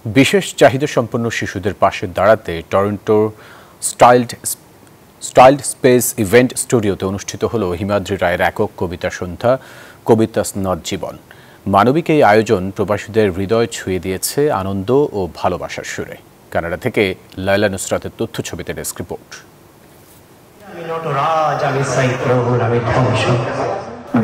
বিশেষ চাহিদা সম্পন্ন শিশুদের পাশে দাঁড়াতে টরন্টোর স্টাইলড স্পেস ইভেন্ট স্টুডিওতে অনুষ্ঠিত হলো হিমাদ্রি রায়ের একক কবিতা সন্ধ্যা কবিতা স্নদ জীবন। মানবিক এই আয়োজন প্রবাসীদের হৃদয় ছুঁয়ে দিয়েছে আনন্দ ও ভালোবাসার সুরে। কানাডা থেকে লায়লা নুসরাতের তথ্যছবিতে ডেস্ক রিপোর্ট।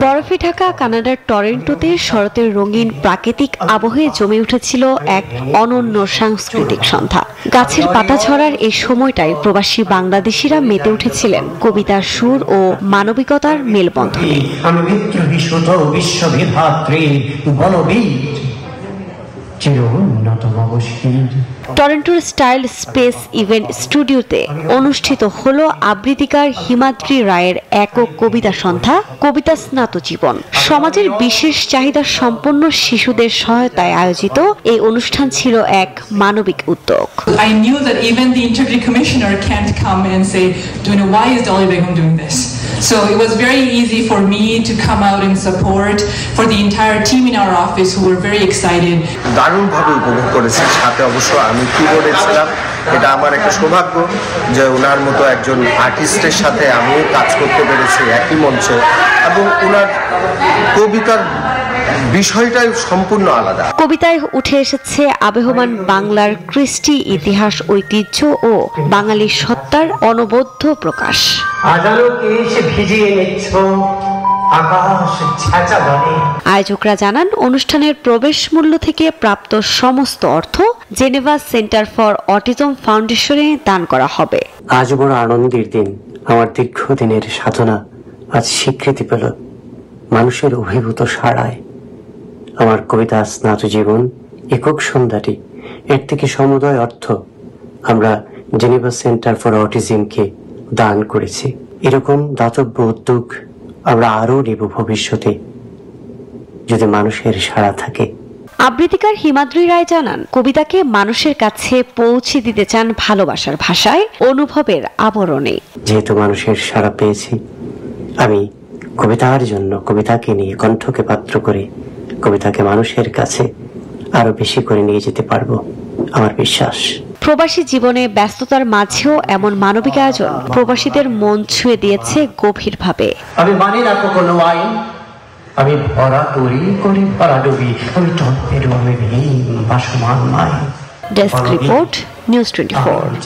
বরফে ঢাকা কানাডার টরন্টোতে শরতের রঙিন প্রাকৃতিক আবহে জমে উঠেছিল এক অনন্য সাংস্কৃতিক সন্ধ্যা। গাছের পাতা ঝরার এই সময়টাই প্রবাসী বাংলাদেশিরা মেতে উঠেছিলেন কবিতার সুর ও মানবিকতার মেলবন্ধনে। টরন্টোর স্টাইল স্পেস ইভেন্ট স্টুডিওতে অনুষ্ঠিত হলো আবৃত্তিকার হিমাদ্রি রায়ের একক কবিতা সন্ধ্যা কবিতা স্নাত জীবন। সমাজের বিশেষ চাহিদা সম্পন্ন শিশুদের সহায়তায় আয়োজিত এই অনুষ্ঠান ছিল এক মানবিক উদ্যোগ। I knew that even the integrity commissioner can't come and say, "Do you know why is Dolly Begum doing this?" So it was very easy for me to come out and support for the entire team in our office who were very excited. দারুণভাবে উপভোগ করেছি। সাথে অবশ্য আমি কিবোর্ডে ছিলাম। এটা আমার একটা সৌভাগ্য যে ওনার মতো একজন আর্টিস্টের সাথে আমিও কাজ করতে পেরেছি একই মঞ্চে, এবং ওনার কবিতার বিষয়টাই সম্পূর্ণ আলাদা। কবিতায় উঠে এসেছে আবেহমান বাংলার কৃষ্টি ইতিহাস ঐতিহ্য ও বাঙালি সত্তার অনবদ্য প্রকাশ। আয়োজকরা জানান, অনুষ্ঠানের প্রবেশ মূল্য থেকে প্রাপ্ত সমস্ত অর্থ জেনেভা সেন্টার ফর অটিজম ফাউন্ডেশনে দান করা হবে। আজ বড় আনন্দের দিন। আমার দীর্ঘদিনের সাধনা আজ স্বীকৃতি পেল মানুষের অভিভূত সাড়ায়। আমার কবিতা স্নাত জীবন একক সন্ধ্যাটি এর থেকে সমুদয় অর্থ আমরা জেনেভা সেন্টার ফর অটিজমকে দান করেছি। এরকম দাতব্য উদ্যোগ আমরা আরও নেব ভবিষ্যতে, যদি মানুষের সাড়া থাকে। আবৃত্তিকার হিমাদ্রি রায় জানান, কবিতাকে মানুষের কাছে পৌঁছে দিতে চান ভালোবাসার ভাষায়, অনুভবের আবরণে। যেহেতু মানুষের সাড়া পেয়েছি, আমি কবিতার জন্য কবিতাকে নিয়ে কণ্ঠকে পাত্র করে কবিতাকে মানুষের কাছে আরো বেশি করে নিয়ে যেতে পারবো, আমার বিশ্বাস। প্রবাসী জীবনে ব্যস্ততার মাঝেও এমন মানবিক আয়োজন প্রবাসীদের মন ছুঁয়ে দিয়েছে গভীরভাবে। আমি মানি না কোনো আইন, আমি ভরা তরি করে ভরা ডুবি, আমি টন্টের ভাসমান নাই। Desk report, news 24।